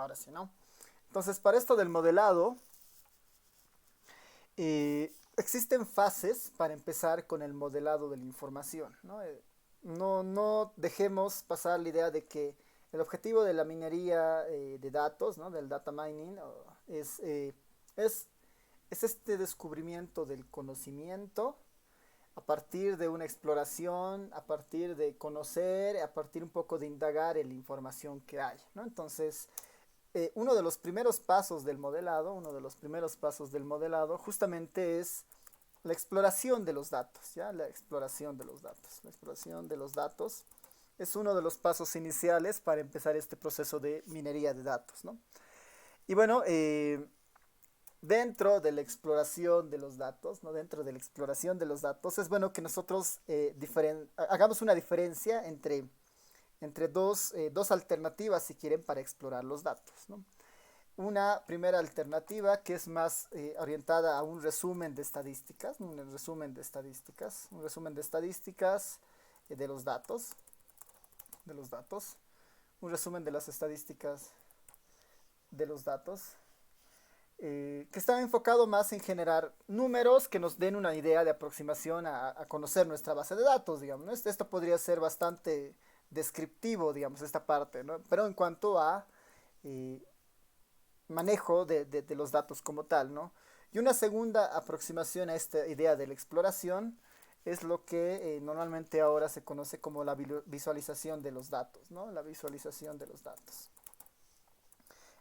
Ahora sí, ¿no? Entonces, para esto del modelado, existen fases para empezar con el modelado de la información, ¿no? No dejemos pasar la idea de que el objetivo de la minería de datos, ¿no? Del data mining, es, es este descubrimiento del conocimiento a partir de una exploración, a partir de conocer, a partir un poco de indagar en la información que hay, ¿no? Entonces, uno de los primeros pasos del modelado justamente es la exploración de los datos, ¿ya? La exploración de los datos. La exploración de los datos es uno de los pasos iniciales para empezar este proceso de minería de datos, ¿no? Y bueno, dentro de la exploración de los datos, ¿no? Dentro de la exploración de los datos, es bueno que nosotros hagamos una diferencia entre dos alternativas, si quieren, para explorar los datos, ¿no? Una primera alternativa que es más orientada a un resumen de estadísticas, un resumen de estadísticas de los datos, un resumen de las estadísticas de los datos, que está enfocado más en generar números que nos den una idea de aproximación a conocer nuestra base de datos, digamos, ¿no? Esto podría ser bastante descriptivo, digamos, esta parte, ¿no? Pero en cuanto a eh, manejo de los datos como tal, ¿no? Y una segunda aproximación a esta idea de la exploración es lo que normalmente ahora se conoce como la visualización de los datos, ¿no? La visualización de los datos.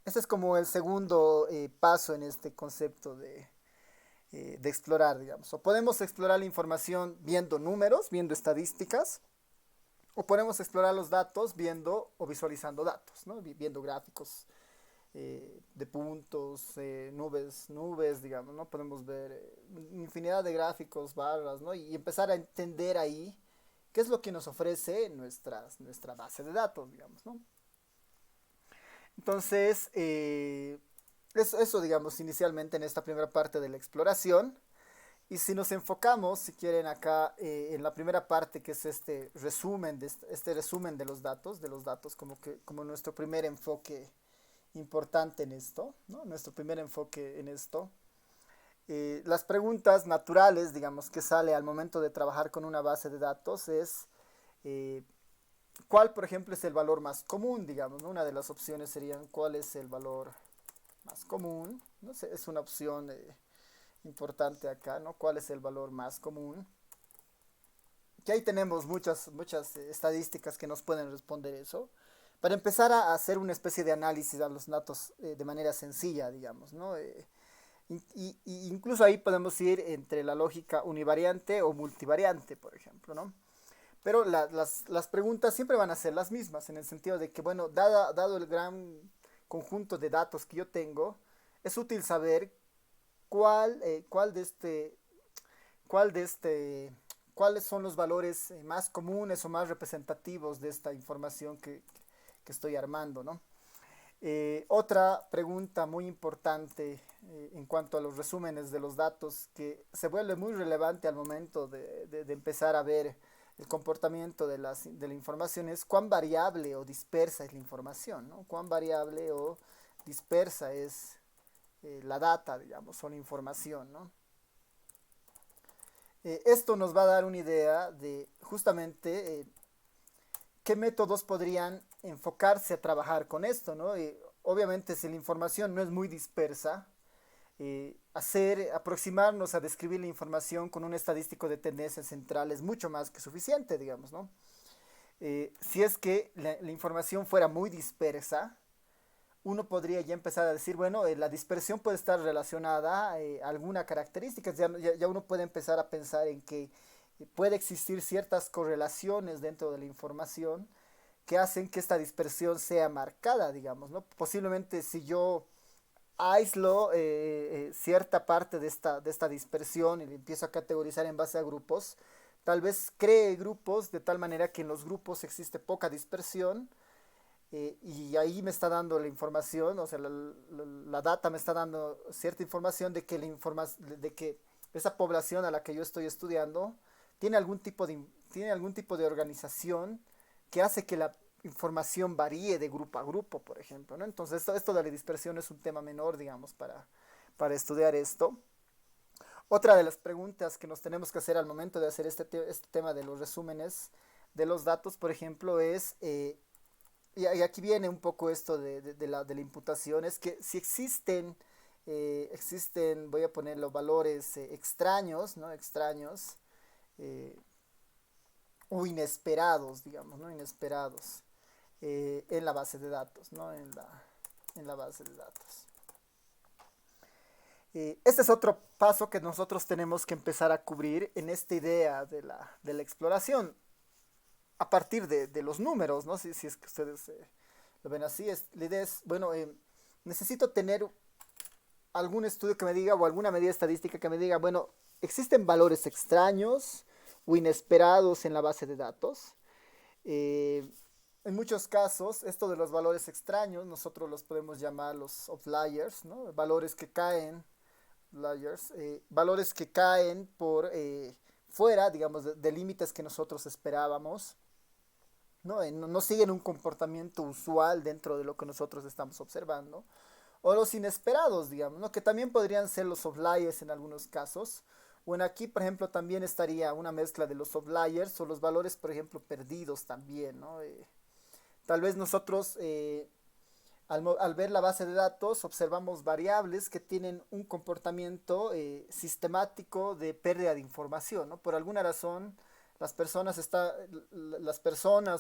Este es como el segundo paso en este concepto de explorar, digamos. O podemos explorar la información viendo números, viendo estadísticas, o podemos explorar los datos viendo o visualizando datos, ¿no? Viendo gráficos de puntos, nubes, digamos, ¿no? Podemos ver infinidad de gráficos, barras, ¿no? Y empezar a entender ahí qué es lo que nos ofrece nuestra base de datos, digamos, ¿no? Entonces, eso, digamos, inicialmente en esta primera parte de la exploración. Y si nos enfocamos, si quieren, acá en la primera parte, que es este resumen de los datos como nuestro primer enfoque importante en esto, ¿no? Nuestro primer enfoque en esto. Las preguntas naturales, digamos, que sale al momento de trabajar con una base de datos es eh, cuál, por ejemplo, es el valor más común, digamos, ¿no? Una de las opciones serían cuál es el valor más común, ¿no? Es una opción importante acá, ¿no? ¿Cuál es el valor más común? Que ahí tenemos muchas estadísticas que nos pueden responder eso. Para empezar a hacer una especie de análisis a los datos de manera sencilla, digamos, ¿no? Y incluso ahí podemos ir entre la lógica univariante o multivariante, por ejemplo, ¿no? Pero las preguntas siempre van a ser las mismas, en el sentido de que, bueno, dado el gran conjunto de datos que yo tengo, es útil saber cuál de este, cuál de este, cuáles son los valores más comunes o más representativos de esta información que estoy armando, ¿no? Otra pregunta muy importante en cuanto a los resúmenes de los datos que se vuelve muy relevante al momento de empezar a ver el comportamiento de la información es cuán variable o dispersa es la información, ¿no? Cuán variable o dispersa es la data, digamos, o la información, ¿no? Esto nos va a dar una idea de justamente qué métodos podrían enfocarse a trabajar con esto, ¿no? Obviamente, si la información no es muy dispersa, aproximarnos a describir la información con un estadístico de tendencia central es mucho más que suficiente, digamos, ¿no? Si es que la información fuera muy dispersa, uno podría ya empezar a decir, bueno, la dispersión puede estar relacionada a alguna característica, ya uno puede empezar a pensar en que puede existir ciertas correlaciones dentro de la información que hacen que esta dispersión sea marcada, digamos, ¿no? Posiblemente si yo aíslo cierta parte de esta dispersión y le empiezo a categorizar en base a grupos, tal vez cree grupos de tal manera que en los grupos existe poca dispersión y ahí me está dando la información, o sea, la data me está dando cierta información de que esa población a la que yo estoy estudiando tiene algún tipo de organización que hace información varíe de grupo a grupo, por ejemplo, ¿no? Entonces, esto de la dispersión es un tema menor, digamos, para estudiar esto. Otra de las preguntas que nos tenemos que hacer al momento de hacer este tema de los resúmenes de los datos, por ejemplo, es, y aquí viene un poco esto de la imputación, es que si existen, voy a poner los valores extraños, ¿no? Extraños eh, o inesperados, digamos, ¿no? Inesperados en la base de datos, ¿no? En la base de datos. Este es otro paso que nosotros tenemos que empezar a cubrir en esta idea de la exploración a partir de los números, ¿no? Si es que ustedes lo ven así, la idea es, bueno, necesito tener algún estudio que me diga o alguna medida estadística que me diga, bueno, existen valores extraños o inesperados en la base de datos. Eh, en muchos casos, esto de los valores extraños, nosotros los podemos llamar los outliers, ¿no? Valores que caen, valores que caen por fuera, digamos, de límites que nosotros esperábamos, ¿no? No siguen un comportamiento usual dentro de lo que nosotros estamos observando. O los inesperados, digamos, ¿no? Que también podrían ser los outliers en algunos casos. Bueno, aquí, por ejemplo, también estaría una mezcla de los outliers o los valores, por ejemplo, perdidos también, ¿no? Tal vez nosotros, al ver la base de datos, observamos variables que tienen un comportamiento sistemático de pérdida de información, ¿no? Por alguna razón, las personas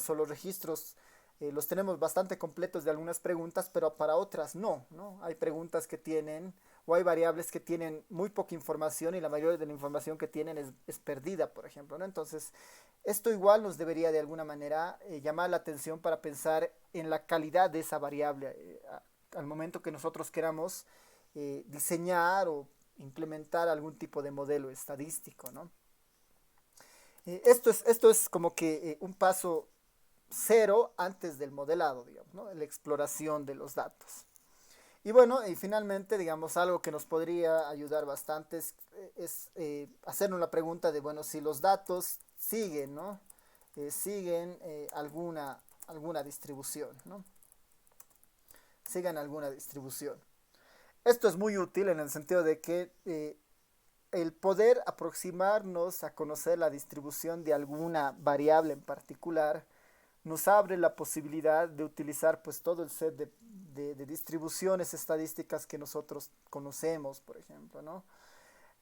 o los registros los tenemos bastante completos de algunas preguntas, pero para otras no, ¿no? Hay preguntas que tienen, o hay variables que tienen muy poca información y la mayoría de la información que tienen es perdida, por ejemplo, ¿no? Entonces, esto igual nos debería de alguna manera llamar la atención para pensar en la calidad de esa variable al momento que nosotros queramos diseñar o implementar algún tipo de modelo estadístico, ¿no? Esto es como que un paso cero antes del modelado, digamos, ¿no? La exploración de los datos. Y bueno, y finalmente, digamos, algo que nos podría ayudar bastante es hacernos la pregunta de, bueno, si los datos siguen, ¿no? Siguen alguna distribución, ¿no? Sigan alguna distribución. Esto es muy útil en el sentido de que el poder aproximarnos a conocer la distribución de alguna variable en particular nos abre la posibilidad de utilizar pues todo el set de distribuciones estadísticas que nosotros conocemos, por ejemplo, ¿no?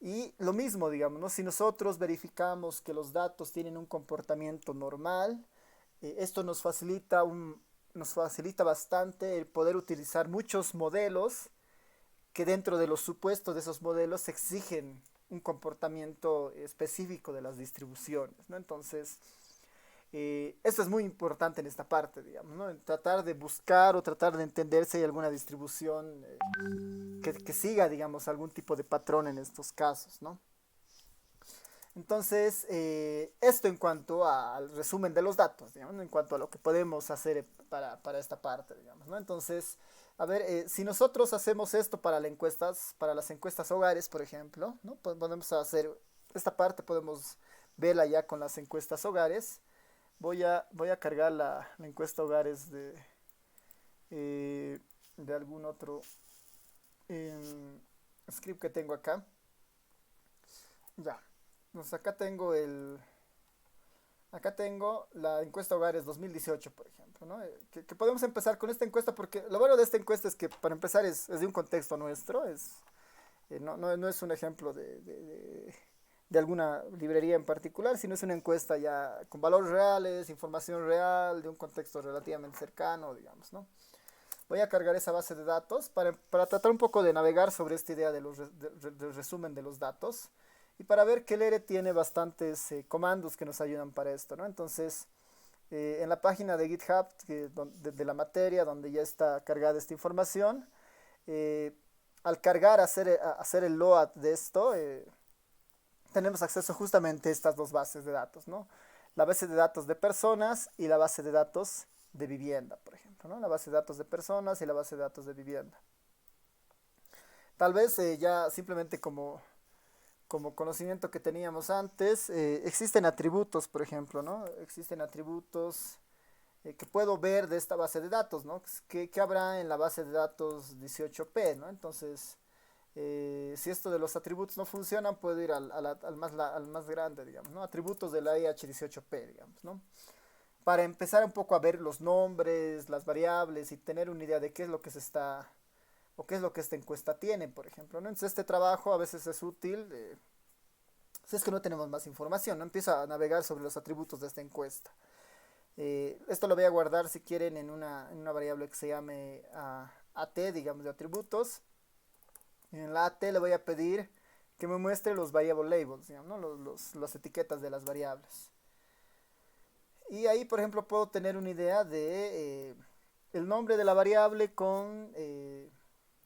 Y lo mismo, digamos, ¿no? Si nosotros verificamos que los datos tienen un comportamiento normal, esto nos facilita bastante el poder utilizar muchos modelos que dentro de los supuestos de esos modelos exigen un comportamiento específico de las distribuciones, ¿no? Entonces, esto es muy importante en esta parte, digamos, ¿no? En tratar de buscar o tratar de entender si hay alguna distribución que siga, digamos, algún tipo de patrón en estos casos, ¿no? Entonces, esto en cuanto al resumen de los datos, digamos, ¿no? En cuanto a lo que podemos hacer para esta parte, digamos, ¿no? Entonces, a ver, si nosotros hacemos esto para las encuestas hogares, por ejemplo, ¿no? Podemos hacer esta parte, podemos verla ya con las encuestas hogares. Voy a cargar la encuesta hogares de algún otro script que tengo acá. Ya. Entonces acá tengo la encuesta hogares 2018, por ejemplo, ¿no? Que podemos empezar con esta encuesta porque lo bueno de esta encuesta es que para empezar es de un contexto nuestro, no es un ejemplo de alguna librería en particular, sino es una encuesta ya con valores reales, información real, de un contexto relativamente cercano, digamos, ¿no? Voy a cargar esa base de datos para tratar un poco de navegar sobre esta idea del resumen de los datos y para ver que el ERE tiene bastantes comandos que nos ayudan para esto, ¿no? Entonces, en la página de GitHub de la materia, donde ya está cargada esta información, eh, al cargar, hacer el load de esto, tenemos acceso justamente a estas dos bases de datos, ¿no? La base de datos de personas y la base de datos de vivienda, por ejemplo, ¿no? La base de datos de personas y la base de datos de vivienda. Tal vez ya simplemente como conocimiento que teníamos antes, existen atributos, por ejemplo, ¿no? Existen atributos que puedo ver de esta base de datos, ¿no? ¿Qué habrá en la base de datos 18P, ¿no? Entonces, si esto de los atributos no funcionan, puedo ir al más grande, digamos, ¿no? Atributos de la IH18P, digamos, ¿no? Para empezar un poco a ver los nombres, las variables y tener una idea de qué es lo que se está, o qué es lo que esta encuesta tiene, por ejemplo, ¿no? Entonces, este trabajo a veces es útil, si es que no tenemos más información, ¿no? Empiezo a navegar sobre los atributos de esta encuesta. Esto lo voy a guardar si quieren en una variable que se llame AT, digamos, de atributos. En la AT le voy a pedir que me muestre los variable labels, digamos, ¿no? Las etiquetas de las variables. Y ahí, por ejemplo, puedo tener una idea de el nombre de la variable con el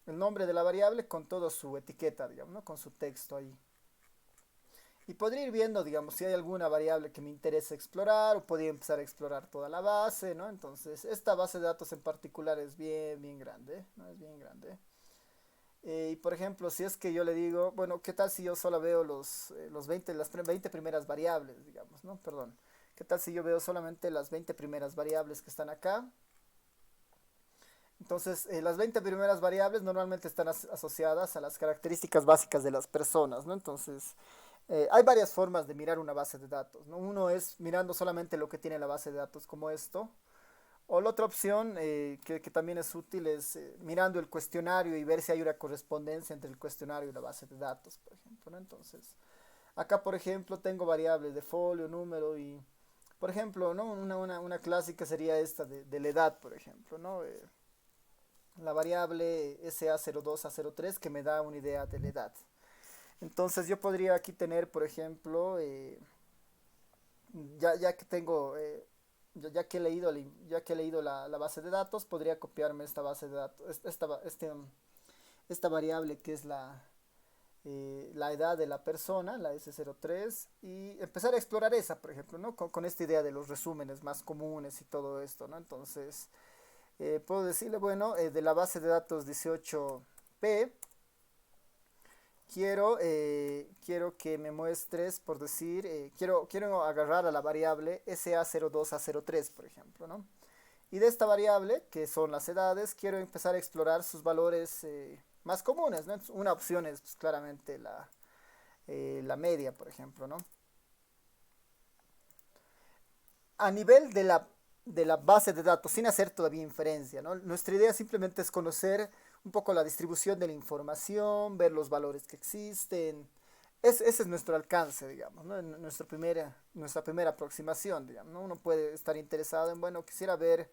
nombre de la variable con toda su etiqueta, digamos, ¿no? Con su texto ahí. Y podría ir viendo, digamos, si hay alguna variable que me interese explorar o podría empezar a explorar toda la base, ¿no? Entonces, esta base de datos en particular es bien, bien grande, ¿no? Es bien grande. Y por ejemplo, si es que yo le digo, bueno, ¿qué tal si yo solo veo los 20, las 20 primeras variables, digamos, ¿no? Perdón. ¿Qué tal si yo veo solamente las 20 primeras variables que están acá? Entonces, las 20 primeras variables normalmente están asociadas a las características básicas de las personas, ¿no? Entonces, hay varias formas de mirar una base de datos, ¿no? Uno es mirando solamente lo que tiene la base de datos como esto, o la otra opción que también es útil es mirando el cuestionario y ver si hay una correspondencia entre el cuestionario y la base de datos, por ejemplo, ¿no? Entonces, acá, por ejemplo, tengo variables de folio, número y, por ejemplo, ¿no? Una clásica sería esta de la edad, por ejemplo, ¿no? La variable SA02 a 03 que me da una idea de la edad. Entonces yo podría aquí tener, por ejemplo, ya que tengo, ya que he leído la base de datos, podría copiarme esta base de datos, esta variable que es la edad de la persona, la S03, y empezar a explorar esa, por ejemplo, ¿no? Con esta idea de los resúmenes más comunes y todo esto, ¿no? Entonces, puedo decirle, bueno, de la base de datos 18P, quiero que me muestres, por decir, quiero agarrar a la variable SA02 a 03, por ejemplo, ¿no? Y de esta variable, que son las edades, quiero empezar a explorar sus valores más comunes, ¿no? Entonces, una opción es pues, claramente la media, por ejemplo, ¿no? A nivel de la base de datos, sin hacer todavía inferencia, ¿no? Nuestra idea simplemente es conocer un poco la distribución de la información, ver los valores que existen. Ese es nuestro alcance, digamos, ¿no? Nuestra primera aproximación, digamos, ¿no? Uno puede estar interesado en, bueno, quisiera ver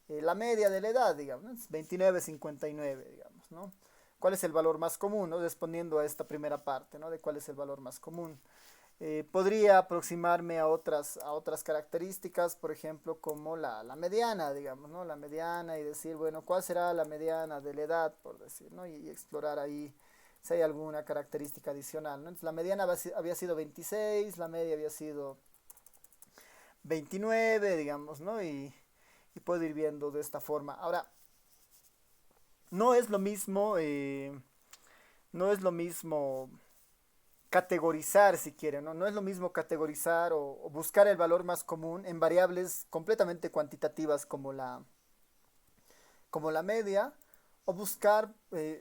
la media de la edad, digamos, ¿no? 29,59, digamos, ¿no? ¿Cuál es el valor más común, ¿no? Respondiendo a esta primera parte, ¿no? De cuál es el valor más común. Podría aproximarme a otras características, por ejemplo, como la mediana, digamos, ¿no? La mediana y decir, bueno, ¿cuál será la mediana de la edad, por decir, ¿no? Y explorar ahí si hay alguna característica adicional, ¿no? Entonces, la mediana había sido 26, la media había sido 29, digamos, ¿no? Y puedo ir viendo de esta forma. Ahora, no es lo mismo, no es lo mismo categorizar si quieren, ¿no? No es lo mismo categorizar o buscar el valor más común en variables completamente cuantitativas como la media, o buscar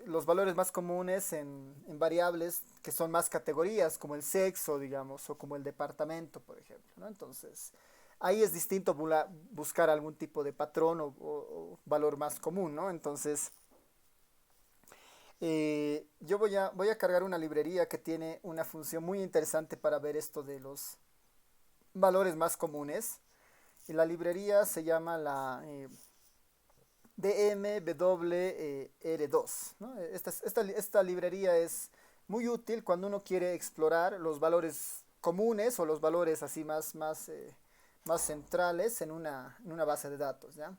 los valores más comunes en variables que son más categorías, como el sexo, digamos, o como el departamento, por ejemplo, ¿no? Entonces, ahí es distinto buscar algún tipo de patrón o valor más común, ¿no? Entonces, yo voy a cargar una librería que tiene una función muy interesante para ver esto de los valores más comunes. Y la librería se llama la DMWR2, ¿no? Esta librería es muy útil cuando uno quiere explorar los valores comunes o los valores así más centrales en una base de datos, ¿ya?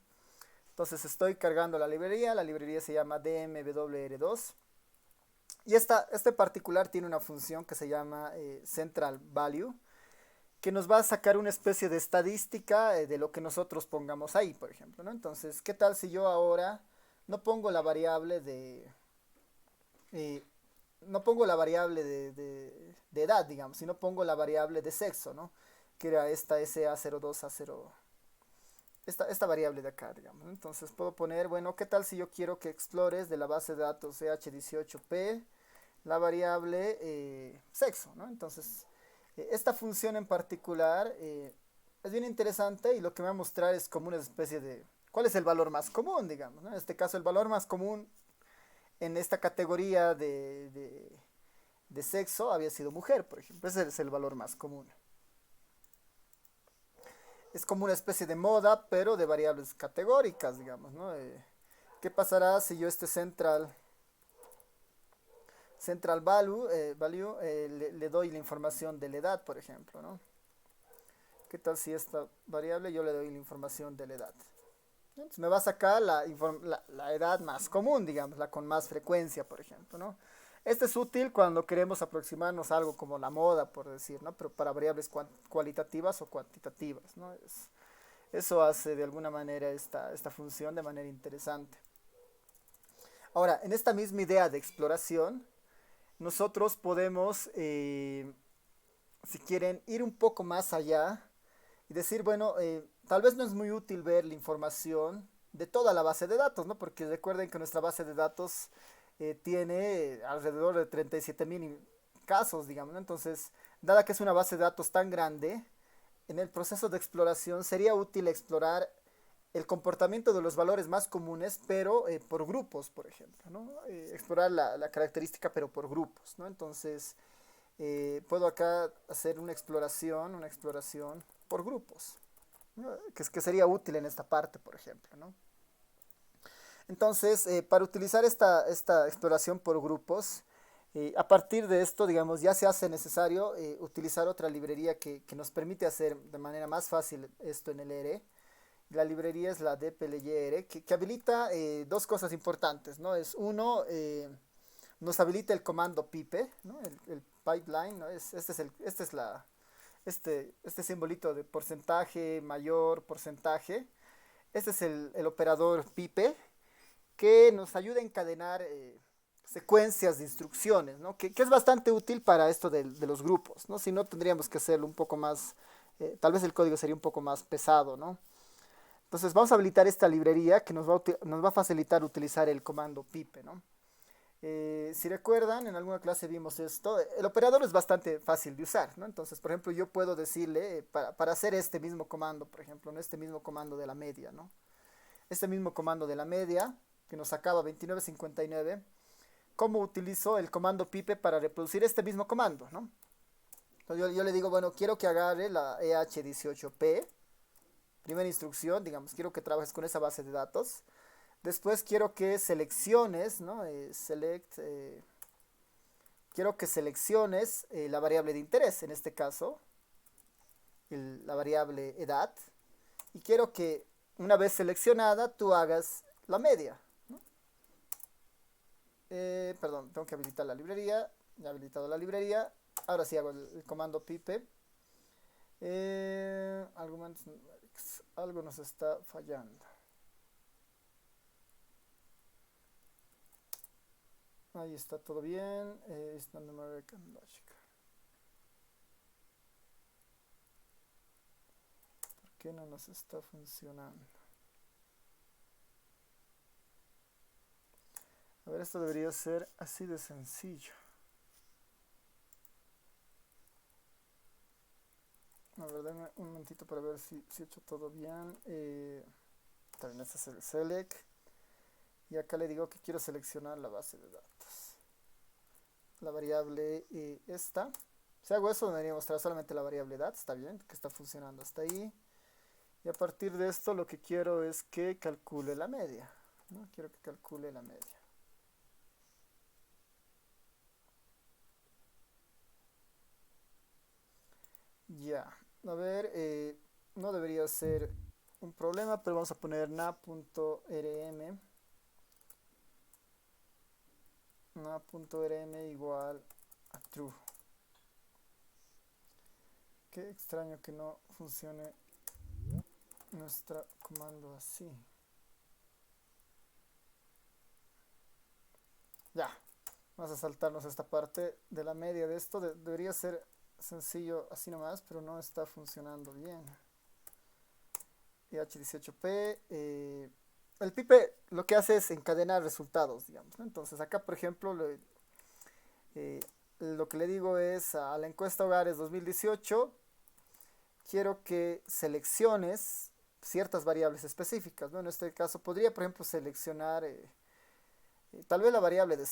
Entonces estoy cargando la librería se llama DMWR2 y este particular tiene una función que se llama Central Value, que nos va a sacar una especie de estadística de lo que nosotros pongamos ahí, por ejemplo, ¿no? Entonces, ¿qué tal si yo ahora no pongo la variable eh, no pongo la variable de edad, digamos, sino pongo la variable de sexo, ¿no? Que era esta SA02 a 0, esta variable de acá, digamos, ¿no? Entonces puedo poner, bueno, ¿qué tal si yo quiero que explores de la base de datos EH18P la variable sexo, ¿no? Entonces, esta función en particular es bien interesante y lo que me va a mostrar es como una especie de, ¿cuál es el valor más común, digamos, ¿no? En este caso, el valor más común en esta categoría de sexo había sido mujer, por ejemplo. Ese es el valor más común. Es como una especie de moda, pero de variables categóricas, digamos, ¿no? ¿Qué pasará si yo este central value le doy la información de la edad, por ejemplo, ¿no? ¿Qué tal si esta variable yo le doy la información de la edad? Entonces me va a sacar la edad más común, digamos, la con más frecuencia, por ejemplo, ¿no? Este es útil cuando queremos aproximarnos a algo como la moda, por decir, ¿no? Pero para variables cualitativas o cuantitativas, ¿no? Eso hace de alguna manera esta función de manera interesante. Ahora, en esta misma idea de exploración, nosotros podemos, si quieren, ir un poco más allá y decir, bueno, tal vez no es muy útil ver la información de toda la base de datos, ¿no? Porque recuerden que nuestra base de datos tiene alrededor de 37.000 casos, digamos, ¿no? Entonces, dada que es una base de datos tan grande, en el proceso de exploración sería útil explorar el comportamiento de los valores más comunes, pero por grupos, por ejemplo, ¿no? Explorar la característica, pero por grupos, ¿no? Entonces, puedo acá hacer una exploración por grupos, ¿no? Que sería útil en esta parte, por ejemplo, ¿no? Entonces, para utilizar esta exploración por grupos, a partir de esto, digamos, ya se hace necesario utilizar otra librería que nos permite hacer de manera más fácil esto en el R. La librería es la dplyr, que habilita dos cosas importantes, ¿no? Es uno, nos habilita el comando pipe, ¿no? El pipeline, ¿no? Este simbolito de porcentaje, mayor, porcentaje. Este es el operador pipe que nos ayuda a encadenar secuencias de instrucciones, ¿no? Que es bastante útil para esto de los grupos, ¿no? Si no, tendríamos que hacerlo un poco más, tal vez el código sería un poco más pesado, ¿no? Entonces vamos a habilitar esta librería que nos va a facilitar utilizar el comando pipe, ¿no? Si recuerdan, en alguna clase vimos esto. El operador es bastante fácil de usar, ¿no? Entonces, por ejemplo, yo puedo decirle, para hacer este mismo comando, por ejemplo, ¿no? Este mismo comando de la media, ¿no? Este mismo comando de la media, que nos sacaba 29.59, ¿cómo utilizo el comando pipe para reproducir este mismo comando, ¿no? Entonces yo le digo, bueno, quiero que agarre la EH18P, primera instrucción, digamos, quiero que trabajes con esa base de datos. Después quiero que selecciones, ¿no? Quiero que selecciones la variable de interés, en este caso, la variable edad. Y quiero que una vez seleccionada tú hagas la media, ¿no? Perdón, tengo que habilitar la librería. Ya he habilitado la librería. Ahora sí hago el comando pipe. Algo nos está fallando. Ahí está todo bien. Está numeric and logic. ¿Por qué no nos está funcionando? A ver, esto debería ser así de sencillo. A ver, denme un momentito para ver si he hecho todo bien. También este es el select. Y acá le digo que quiero seleccionar la base de datos. La variable esta. Si hago eso, me debería mostrar solamente la variable edad. Está bien, que está funcionando hasta ahí. Y a partir de esto lo que quiero es que calcule la media, ¿no? Quiero que calcule la media. Ya, a ver, no debería ser un problema, pero vamos a poner na.rm igual a true. Qué extraño que no funcione nuestro comando así. Ya, vamos a saltarnos esta parte de la media de esto. Debería ser sencillo así nomás, pero no está funcionando bien. y H18P. El pipe lo que hace es encadenar resultados, digamos, ¿no? Entonces acá, por ejemplo, eh, lo que le digo es a la encuesta Hogares 2018, quiero que selecciones ciertas variables específicas, ¿no? En este caso podría, por ejemplo, seleccionar tal vez la variable de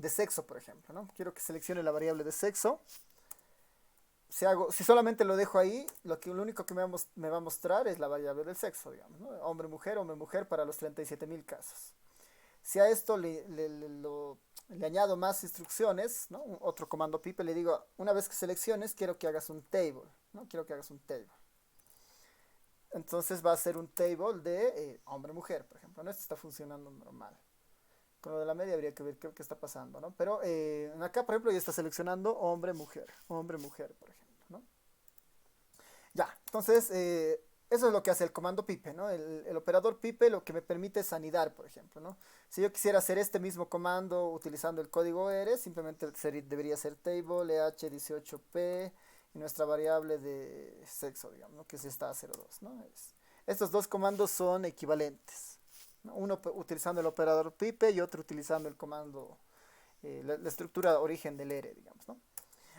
sexo, por ejemplo, ¿no? Quiero que seleccione la variable de sexo. Si solamente lo dejo ahí, lo único que me va a mostrar es la variable del sexo, digamos, ¿no? Hombre, mujer para los 37.000 casos. Si a esto le añado más instrucciones, ¿no? Otro comando pipe, le digo, una vez que selecciones, quiero que hagas un table, ¿no? Quiero que hagas un table. Entonces va a ser un table de hombre-mujer, por ejemplo, ¿no? Esto está funcionando normal. Con lo de la media habría que ver qué está pasando, ¿no? Pero acá, por ejemplo, ya está seleccionando hombre-mujer, por ejemplo, ¿no? Ya, entonces eso es lo que hace el comando pipe, ¿no? El operador pipe lo que me permite es anidar, por ejemplo, ¿no? Si yo quisiera hacer este mismo comando utilizando el código R, simplemente debería ser table EH18P y nuestra variable de sexo, digamos, ¿no? Que es esta 02, ¿no? Estos dos comandos son equivalentes, ¿no? Uno utilizando el operador pipe y otro utilizando el comando, la estructura origen del R, digamos, ¿no?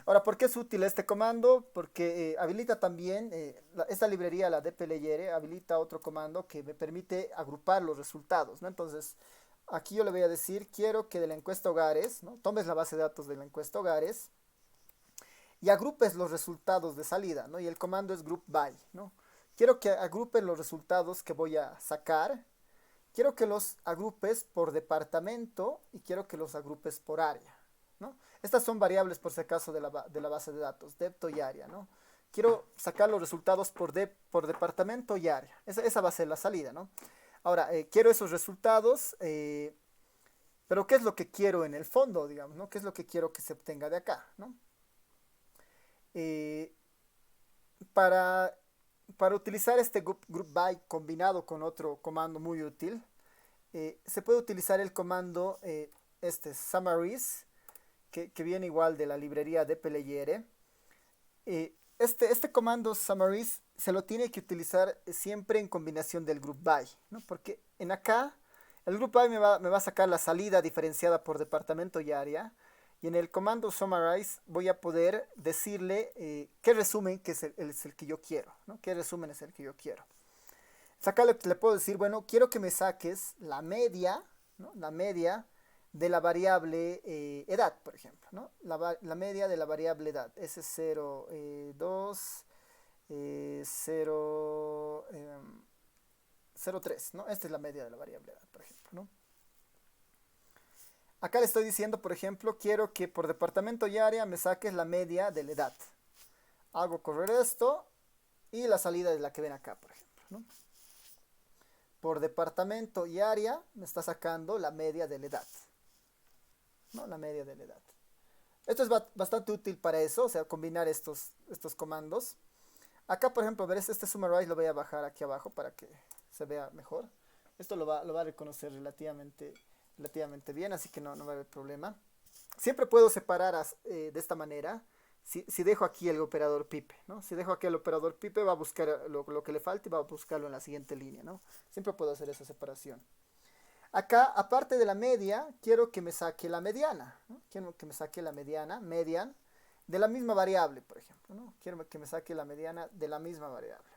Ahora, ¿por qué es útil este comando? Porque habilita también, esta librería, la dplyr, habilita otro comando que me permite agrupar los resultados, ¿no? Entonces, aquí yo le voy a decir, quiero que de la encuesta hogares, ¿no? Tomes la base de datos de la encuesta hogares y agrupes los resultados de salida, ¿no? Y el comando es group by, ¿no? Quiero que agrupes los resultados que voy a sacar, quiero que los agrupes por departamento y quiero que los agrupes por área, ¿no? Estas son variables por si acaso de la base de datos, depto y área, ¿no? Quiero sacar los resultados por departamento y área. Esa va a ser la salida, ¿no? Ahora, quiero esos resultados, pero ¿qué es lo que quiero en el fondo, digamos, ¿no? ¿Qué es lo que quiero que se obtenga de acá, ¿no? Eh, para, para utilizar este group by combinado con otro comando muy útil, se puede utilizar el comando summaries, que viene igual de la librería de dplyr. Este comando summaries se lo tiene que utilizar siempre en combinación del group by, ¿no? Porque en acá el group by me va a sacar la salida diferenciada por departamento y área, y en el comando summarize voy a poder decirle qué resumen que es el que yo quiero, ¿no? Qué resumen es el que yo quiero. Acá le puedo decir, bueno, quiero que me saques la media, ¿no? La media de la variable edad, por ejemplo, ¿no? La media de la variable edad, S0, 2, 0, 0,3, ¿no? Esta es la media de la variable edad, por ejemplo, ¿no? Acá le estoy diciendo, por ejemplo, quiero que por departamento y área me saques la media de la edad. Hago correr esto y la salida es la que ven acá, por ejemplo, ¿no? Por departamento y área me está sacando la media de la edad, ¿no? La media de la edad. Esto es bastante útil para eso, o sea, combinar estos comandos. Acá, por ejemplo, ver este summarize lo voy a bajar aquí abajo para que se vea mejor. Esto lo va a reconocer relativamente bien, así que no va a haber problema. Siempre puedo separar de esta manera. Si dejo aquí el operador pipe, ¿no? Si dejo aquí el operador pipe va a buscar lo que le falta y va a buscarlo en la siguiente línea, ¿no? Siempre puedo hacer esa separación. Acá, aparte de la media, quiero que me saque la mediana, ¿no? Quiero que me saque la median, de la misma variable, por ejemplo, ¿no? Quiero que me saque la mediana de la misma variable.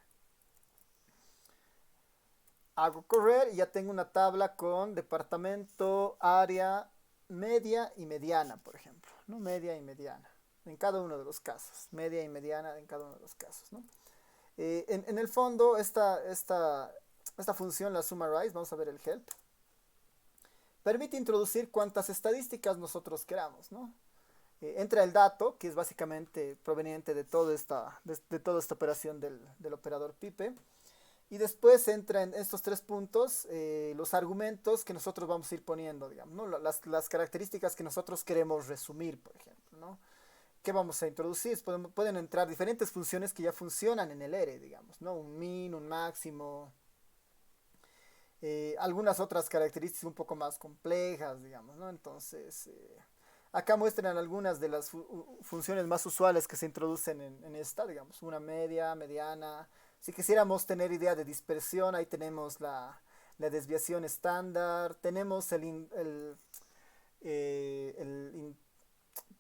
Hago correr y ya tengo una tabla con departamento, área, media y mediana, por ejemplo, ¿no? Media y mediana, en cada uno de los casos. Media y mediana en cada uno de los casos, ¿no? En el fondo, esta función, la summarize, vamos a ver el help, permite introducir cuantas estadísticas nosotros queramos, ¿no? Entra el dato, que es básicamente proveniente de toda esta operación del operador pipe. Y después entra en estos tres puntos los argumentos que nosotros vamos a ir poniendo, digamos, ¿no? Las características que nosotros queremos resumir, por ejemplo, ¿no? ¿Qué vamos a introducir? Pueden entrar diferentes funciones que ya funcionan en el R, digamos, ¿no? Un min, un máximo, algunas otras características un poco más complejas, digamos, ¿no? Entonces, acá muestran algunas de las funciones más usuales que se introducen en esta, digamos, una media, mediana, Si quisiéramos tener idea de dispersión, ahí tenemos la desviación estándar, tenemos eh, el, in-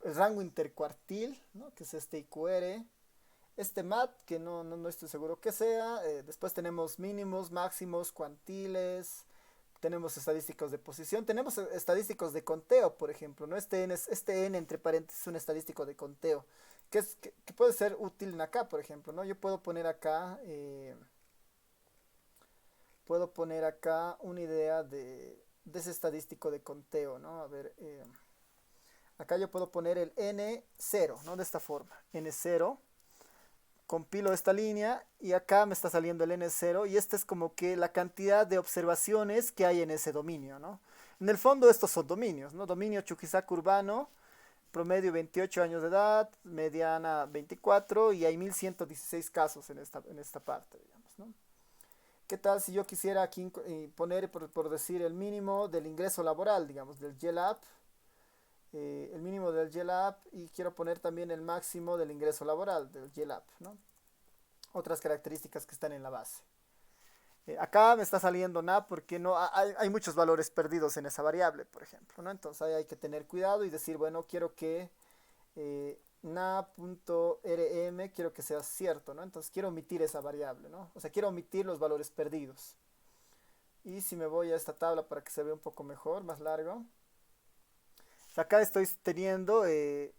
el rango intercuartil, ¿no? Que es este IQR, este MAT, que no estoy seguro que sea, después tenemos mínimos, máximos, cuantiles, tenemos estadísticos de posición, tenemos estadísticos de conteo, por ejemplo, ¿no? Este N entre paréntesis es un estadístico de conteo, que puede ser útil en acá, por ejemplo, ¿no? Yo puedo poner acá una idea de ese estadístico de conteo, ¿no? A ver, acá yo puedo poner el N0, ¿no? De esta forma, N0, compilo esta línea y acá me está saliendo el N0 y esta es como que la cantidad de observaciones que hay en ese dominio, ¿no? En el fondo estos son dominios, ¿no? Dominio Chuquisaca urbano, promedio 28 años de edad, mediana 24 y hay 1116 casos en esta parte, digamos, ¿no? ¿Qué tal si yo quisiera aquí poner, por decir, el mínimo del ingreso laboral, digamos, del GELAP, el mínimo del GELAP y quiero poner también el máximo del ingreso laboral del GELAP, ¿no? Otras características que están en la base. Acá me está saliendo NA porque no hay muchos valores perdidos en esa variable, por ejemplo, ¿no? Entonces ahí hay que tener cuidado y decir, bueno, quiero que na.rm quiero que sea cierto, ¿no? Entonces quiero omitir esa variable, ¿no? O sea, quiero omitir los valores perdidos. Y si me voy a esta tabla para que se vea un poco mejor, más largo, acá estoy teniendo el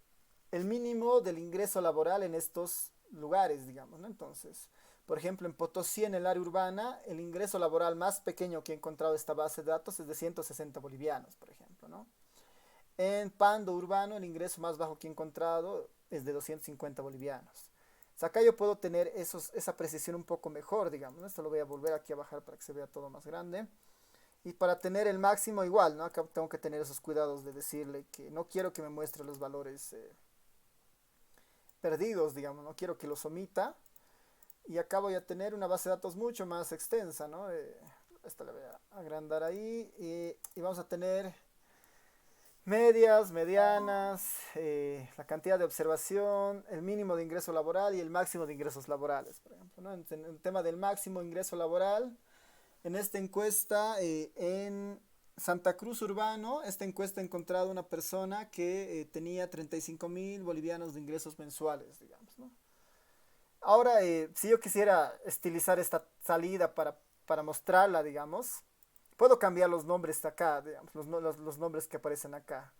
mínimo del ingreso laboral en estos lugares, digamos, ¿no? Entonces, por ejemplo, en Potosí, en el área urbana, el ingreso laboral más pequeño que he encontrado esta base de datos es de 160 bolivianos, por ejemplo, ¿no? En Pando urbano, el ingreso más bajo que he encontrado es de 250 bolivianos. O sea, acá yo puedo tener esa precisión un poco mejor, digamos, ¿no? Esto lo voy a volver aquí a bajar para que se vea todo más grande. Y para tener el máximo igual, ¿no? Acá tengo que tener esos cuidados de decirle que no quiero que me muestre los valores perdidos, digamos, no quiero que los omita. Y acá voy a tener una base de datos mucho más extensa, ¿no? Esta la voy a agrandar ahí y vamos a tener medias, medianas, la cantidad de observación, el mínimo de ingreso laboral y el máximo de ingresos laborales, por ejemplo, ¿no? En el tema del máximo ingreso laboral, en esta encuesta, en Santa Cruz Urbano, esta encuesta ha encontrado una persona que tenía 35.000 bolivianos de ingresos mensuales, digamos, ¿no? Ahora, si yo quisiera estilizar esta salida para mostrarla, digamos, puedo cambiar los nombres de acá, digamos, los nombres que aparecen acá.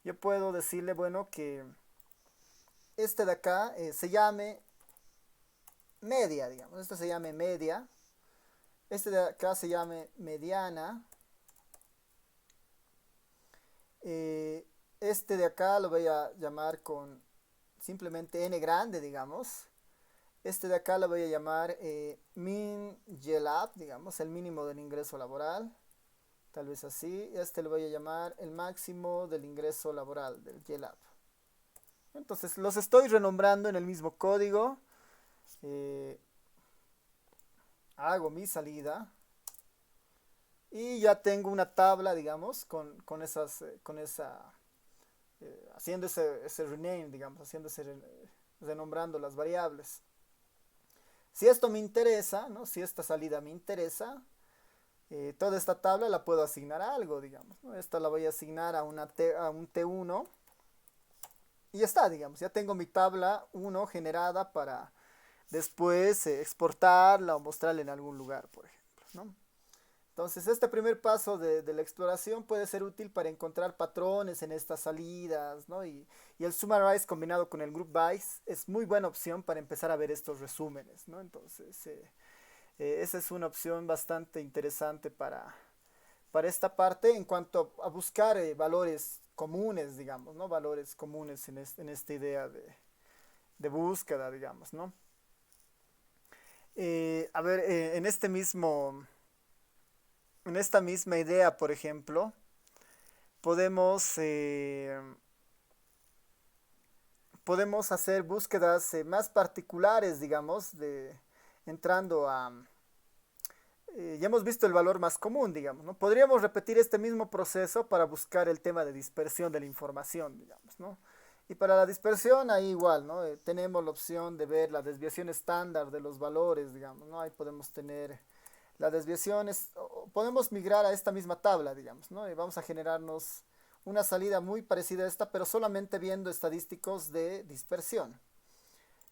Yo puedo decirle, bueno, que este de acá se llame media, digamos, este se llame media, este de acá se llame mediana, eh, este de acá lo voy a llamar con simplemente n grande, digamos. Este de acá lo voy a llamar min GELAP, digamos, el mínimo del ingreso laboral. Tal vez así. Este lo voy a llamar el máximo del ingreso laboral del GELAP. Entonces los estoy renombrando en el mismo código. Eh, Hago mi salida. Y ya tengo una tabla, digamos, con esas, con esa, haciendo ese rename, digamos, renombrando las variables. Si esto me interesa, ¿no? Si esta salida me interesa, toda esta tabla la puedo asignar a algo, digamos, ¿no? Esta la voy a asignar a un T1 y ya está, digamos, ya tengo mi tabla 1 generada para después exportarla o mostrarla en algún lugar, por ejemplo, ¿no? Entonces, este primer paso de la exploración puede ser útil para encontrar patrones en estas salidas, ¿no? Y el Summarize combinado con el Group By es muy buena opción para empezar a ver estos resúmenes, ¿no? Entonces, esa es una opción bastante interesante para esta parte en cuanto a buscar valores comunes, digamos, ¿no? Valores comunes en esta idea de búsqueda, digamos, ¿no? A ver, en esta misma idea, por ejemplo, podemos, podemos hacer búsquedas más particulares, digamos, entrando ya hemos visto el valor más común, digamos, ¿no? Podríamos repetir este mismo proceso para buscar el tema de dispersión de la información, digamos, ¿no? Y para la dispersión, ahí igual, ¿no? Tenemos la opción de ver la desviación estándar de los valores, digamos, ¿no? Ahí podemos tener la desviación, podemos migrar a esta misma tabla, digamos, ¿no? Y vamos a generarnos una salida muy parecida a esta, pero solamente viendo estadísticos de dispersión.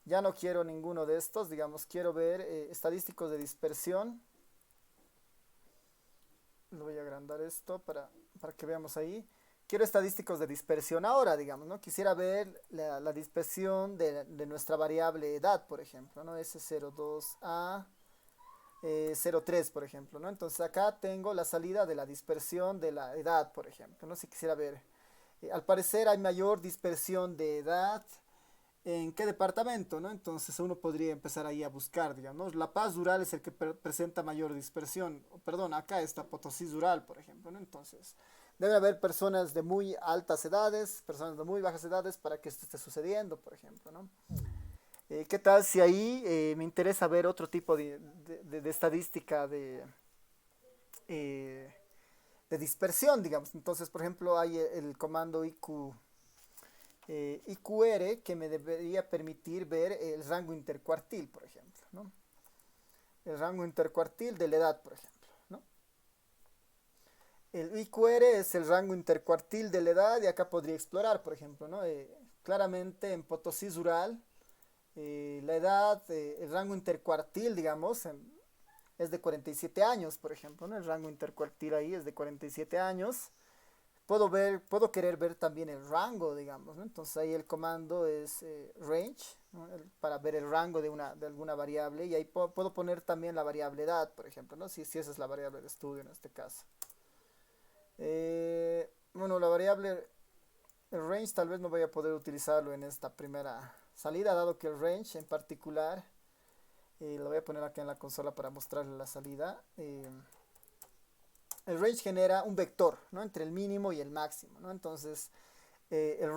Ya no quiero ninguno de estos, digamos, quiero ver estadísticos de dispersión. Lo voy a agrandar esto para que veamos ahí. Quiero estadísticos de dispersión ahora, digamos, ¿no? Quisiera ver la dispersión de nuestra variable edad, por ejemplo, ¿no? S02A 03, por ejemplo, ¿no? Entonces acá tengo la salida de la dispersión de la edad, por ejemplo, ¿no? Si quisiera ver. Al parecer hay mayor dispersión de edad. ¿En qué departamento, no? Entonces uno podría empezar ahí a buscar, digamos. La Paz Rural es el que presenta mayor dispersión. Perdón, acá está Potosí Rural, por ejemplo, ¿no? Entonces, debe haber personas de muy altas edades, personas de muy bajas edades para que esto esté sucediendo, por ejemplo, ¿no? ¿Qué tal si ahí me interesa ver otro tipo de estadística eh, de dispersión, digamos? Entonces, por ejemplo, hay el comando IQR que me debería permitir ver el rango intercuartil, por ejemplo, ¿no? El rango intercuartil de la edad, por ejemplo, ¿no? El IQR es el rango intercuartil de la edad y acá podría explorar, por ejemplo, ¿no? Claramente en Potosí Rural, la edad, el rango intercuartil, digamos, es de 47 años, por ejemplo, ¿no? El rango intercuartil ahí es de 47 años. Puedo querer ver también el rango, digamos, ¿no? Entonces ahí el comando es range, ¿no? Para ver el rango de alguna variable y ahí puedo poner también la variable edad, por ejemplo, ¿no? Si esa es la variable de estudio en este caso. Bueno, la variable, el range tal vez no voy a poder utilizarlo en esta primera salida, dado que el range en particular, lo voy a poner acá en la consola para mostrarle la salida. El range genera un vector, ¿no? Entre el mínimo y el máximo, ¿no? Entonces, el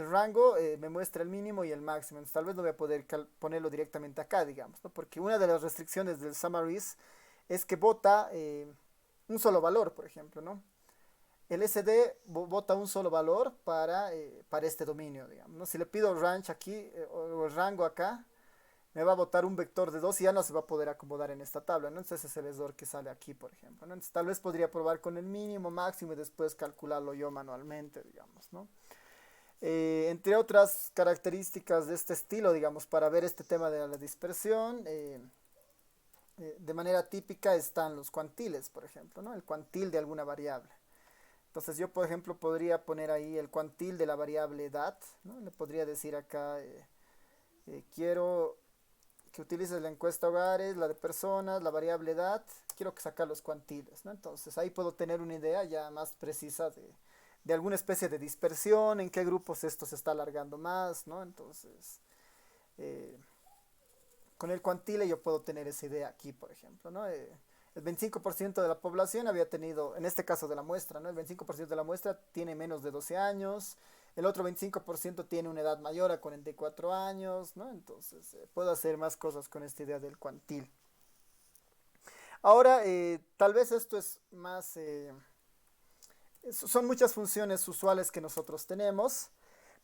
rango me muestra el mínimo y el máximo. Entonces, tal vez no voy a poder ponerlo directamente acá, digamos, ¿no? Porque una de las restricciones del summaries es que vota un solo valor, por ejemplo, ¿no? El SD vota un solo valor para este dominio, digamos, ¿no? Si le pido range aquí o el rango acá, me va a botar un vector de 2 y ya no se va a poder acomodar en esta tabla, ¿no? Entonces ese es el error que sale aquí, por ejemplo, ¿no? Entonces tal vez podría probar con el mínimo, máximo y después calcularlo yo manualmente, digamos, ¿no? Entre otras características de este estilo, digamos, para ver este tema de la dispersión, de manera típica están los cuantiles, por ejemplo, ¿no? El cuantil de alguna variable. Entonces yo, por ejemplo, podría poner ahí el cuantil de la variable edad, ¿no? Le podría decir acá, quiero que utilices la encuesta hogares, la de personas, la variable edad, quiero que sacar los cuantiles, ¿no? Entonces ahí puedo tener una idea ya más precisa de alguna especie de dispersión, en qué grupos esto se está alargando más, ¿no? Entonces, eh, con el cuantile yo puedo tener esa idea aquí, por ejemplo, ¿no? El 25% de la población había tenido, en este caso de la muestra, ¿no? El 25% de la muestra tiene menos de 12 años, el otro 25% tiene una edad mayor a 44 años, ¿no? Entonces, puedo hacer más cosas con esta idea del cuantil. Ahora, tal vez esto es más, son muchas funciones usuales que nosotros tenemos,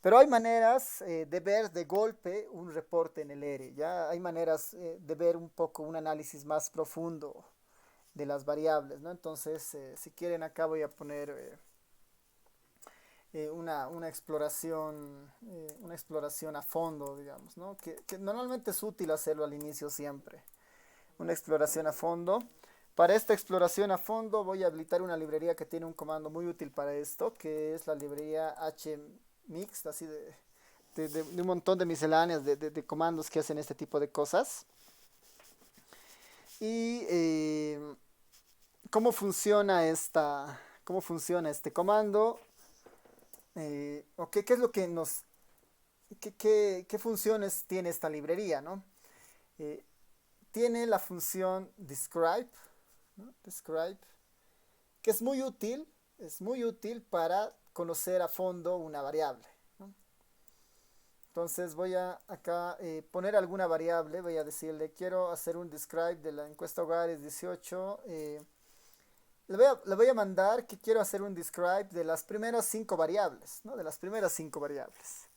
pero hay maneras de ver de golpe un reporte en el ERE, ¿ya? Hay maneras de ver un poco un análisis más profundo de las variables, ¿no? Entonces, si quieren, acá voy a poner una exploración a fondo, digamos, ¿no? Que normalmente es útil hacerlo al inicio siempre. Una exploración a fondo. Para esta exploración a fondo voy a habilitar una librería que tiene un comando muy útil para esto, que es la librería hmix, así de un montón de misceláneas de comandos que hacen este tipo de cosas. Y cómo funciona este comando, o qué es lo que qué funciones tiene esta librería, ¿no? Eh, Tiene la función describe, ¿no? Describe, que es muy útil para conocer a fondo una variable, ¿no? Entonces voy a acá poner alguna variable, voy a decirle quiero hacer un describe de la encuesta hogares 18. Le voy a mandar que quiero hacer un describe de las primeras 5 variables, ¿no? De las primeras 5 variables.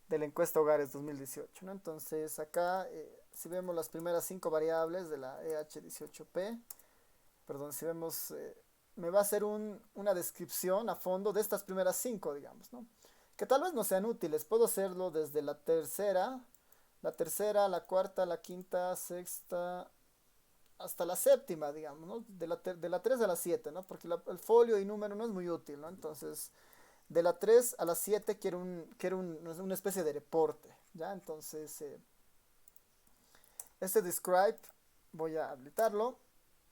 de la encuesta Hogares 2018, ¿no? Entonces acá, si vemos las primeras 5 variables de la EH18P, perdón, si vemos, me va a hacer una descripción a fondo de estas primeras 5, digamos, ¿no? Que tal vez no sean útiles, puedo hacerlo desde la cuarta, la quinta, sexta, hasta la séptima, digamos, ¿no? De la 3 a la 7, ¿no? Porque el folio y número no es muy útil, ¿no? Entonces, de la 3 a la 7 una especie de reporte, ¿ya? Entonces, este describe voy a habilitarlo.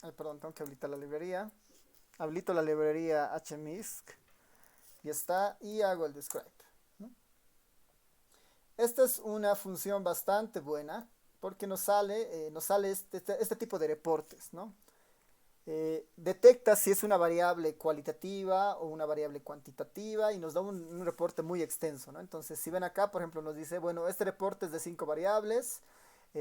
Ay, perdón, tengo que habilitar la librería. Habilito la librería HMISC y está, y hago el describe, ¿no? Esta es una función bastante buena porque nos sale este tipo de reportes, ¿no? Detecta si es una variable cualitativa o una variable cuantitativa y nos da un reporte muy extenso, ¿no? Entonces, si ven acá, por ejemplo, nos dice, bueno, este reporte es de 5 variables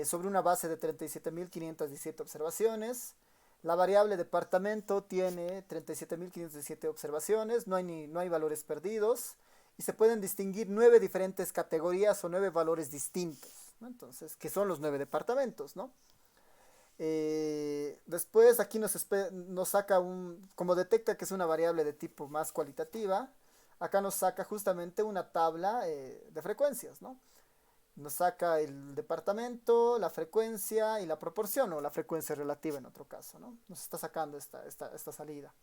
sobre una base de 37.517 observaciones. La variable departamento tiene 37.517 observaciones, no hay valores perdidos y se pueden distinguir 9 diferentes categorías o 9 valores distintos, ¿no? Entonces, que son los 9 departamentos, ¿no? Después aquí nos saca como detecta que es una variable de tipo más cualitativa, acá nos saca justamente una tabla de frecuencias, ¿no? Nos saca el departamento, la frecuencia y la proporción, o la frecuencia relativa en otro caso, ¿no? Nos está sacando esta salida.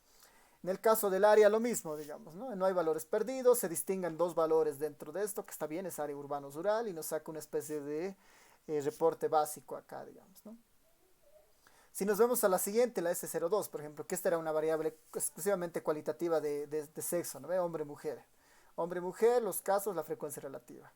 En el caso del área lo mismo, digamos, ¿no? No hay valores perdidos, se distinguen 2 valores dentro de esto, que está bien, es área urbano-rural, y nos saca una especie de reporte básico acá, digamos, ¿no? Si nos vemos a la siguiente, la S02, por ejemplo, que esta era una variable exclusivamente cualitativa de sexo, ¿no? Hombre-mujer. Hombre-mujer, los casos, la frecuencia relativa.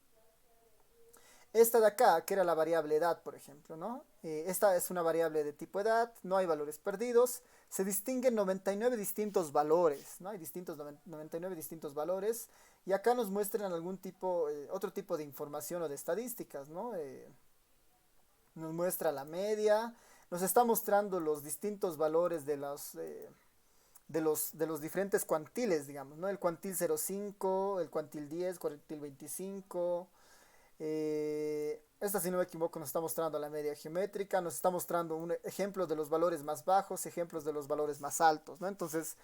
Esta de acá, que era la variable edad, por ejemplo, ¿no? Esta es una variable de tipo edad, no hay valores perdidos, se distinguen 99 distintos valores, ¿no? Hay 99 distintos valores, y acá nos muestran otro tipo de información o de estadísticas, ¿no? Nos muestra la media, nos está mostrando los distintos valores de los diferentes cuantiles, digamos, ¿no? El cuantil 0,5, el cuantil 10, cuantil 25. Esta, si no me equivoco, nos está mostrando la media geométrica, nos está mostrando un ejemplo de los valores más bajos, ejemplos de los valores más altos, ¿no? Entonces,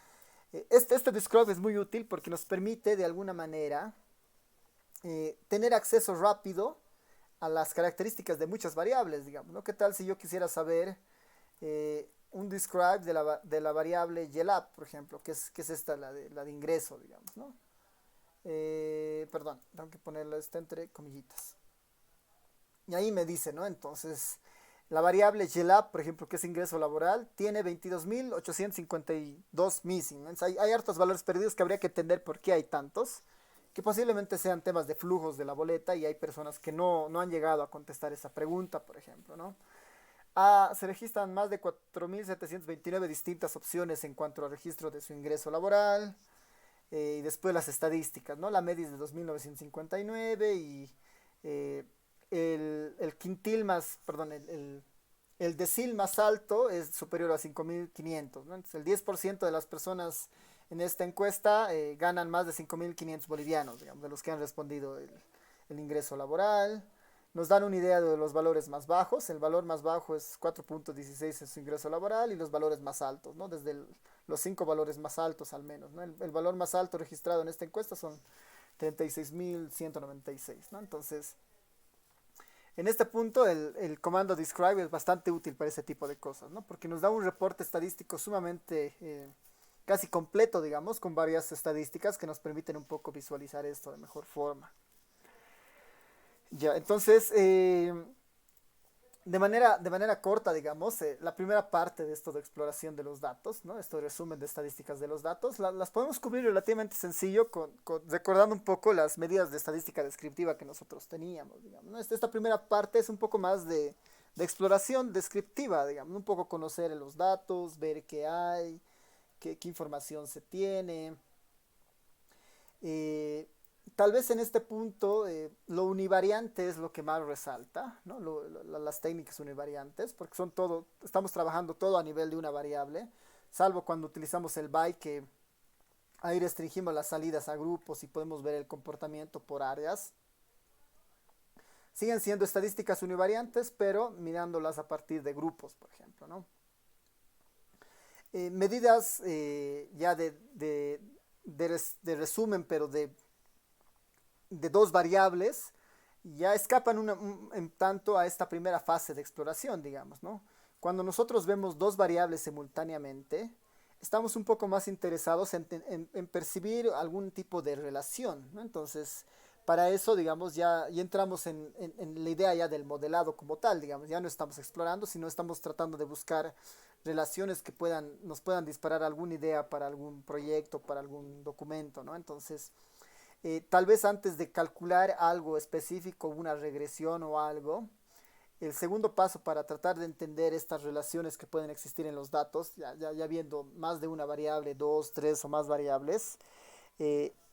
este describe es muy útil porque nos permite de alguna manera tener acceso rápido a las características de muchas variables, digamos, ¿no? ¿Qué tal si yo quisiera saber un describe de la variable YELAP, por ejemplo, que es esta, la de ingreso, digamos, ¿no? Perdón, tengo que ponerlo entre comillitas. Y ahí me dice, ¿no? Entonces, la variable YELAP, por ejemplo, que es ingreso laboral, tiene 22.852 missing, ¿no? Entonces, hay hartos valores perdidos que habría que entender por qué hay tantos, que posiblemente sean temas de flujos de la boleta y hay personas que no han llegado a contestar esa pregunta, por ejemplo, ¿no? Se registran más de 4.729 distintas opciones en cuanto al registro de su ingreso laboral. Y después las estadísticas, ¿no? La media es de 2.959 y el quintil más, perdón, el decil más alto es superior a 5.500, ¿no? Entonces el 10% de las personas en esta encuesta ganan más de 5.500 bolivianos, digamos, de los que han respondido el ingreso laboral. Nos dan una idea de los valores más bajos. El valor más bajo es 4.16 en su ingreso laboral y los valores más altos, ¿no? Desde los 5 valores más altos al menos, ¿no? El valor más alto registrado en esta encuesta son 36.196, ¿no? Entonces, en este punto el comando describe es bastante útil para ese tipo de cosas, ¿no? Porque nos da un reporte estadístico sumamente casi completo, digamos, con varias estadísticas que nos permiten un poco visualizar esto de mejor forma. Ya, entonces, de manera corta, digamos, la primera parte de esto de exploración de los datos, ¿no? Esto de resumen de estadísticas de los datos, las podemos cubrir relativamente sencillo recordando un poco las medidas de estadística descriptiva que nosotros teníamos, digamos, ¿no? Esta primera parte es un poco más de exploración descriptiva, digamos, un poco conocer los datos, ver qué hay, qué información se tiene. Eh, Tal vez en este punto lo univariante es lo que más resalta, ¿no? Las técnicas univariantes, porque estamos trabajando todo a nivel de una variable, salvo cuando utilizamos el by, que ahí restringimos las salidas a grupos y podemos ver el comportamiento por áreas. Siguen siendo estadísticas univariantes, pero mirándolas a partir de grupos, por ejemplo, ¿no? Medidas ya de resumen, pero de dos variables, ya escapan en tanto a esta primera fase de exploración, digamos, ¿no? Cuando nosotros vemos dos variables simultáneamente, estamos un poco más interesados en percibir algún tipo de relación, ¿no? Entonces, para eso, digamos, ya entramos en la idea ya del modelado como tal, digamos, ya no estamos explorando, sino estamos tratando de buscar relaciones que nos puedan disparar alguna idea para algún proyecto, para algún documento, ¿no? Entonces, tal vez antes de calcular algo específico, una regresión o algo, el segundo paso para tratar de entender estas relaciones que pueden existir en los datos, ya viendo más de una variable, dos, tres o más variables,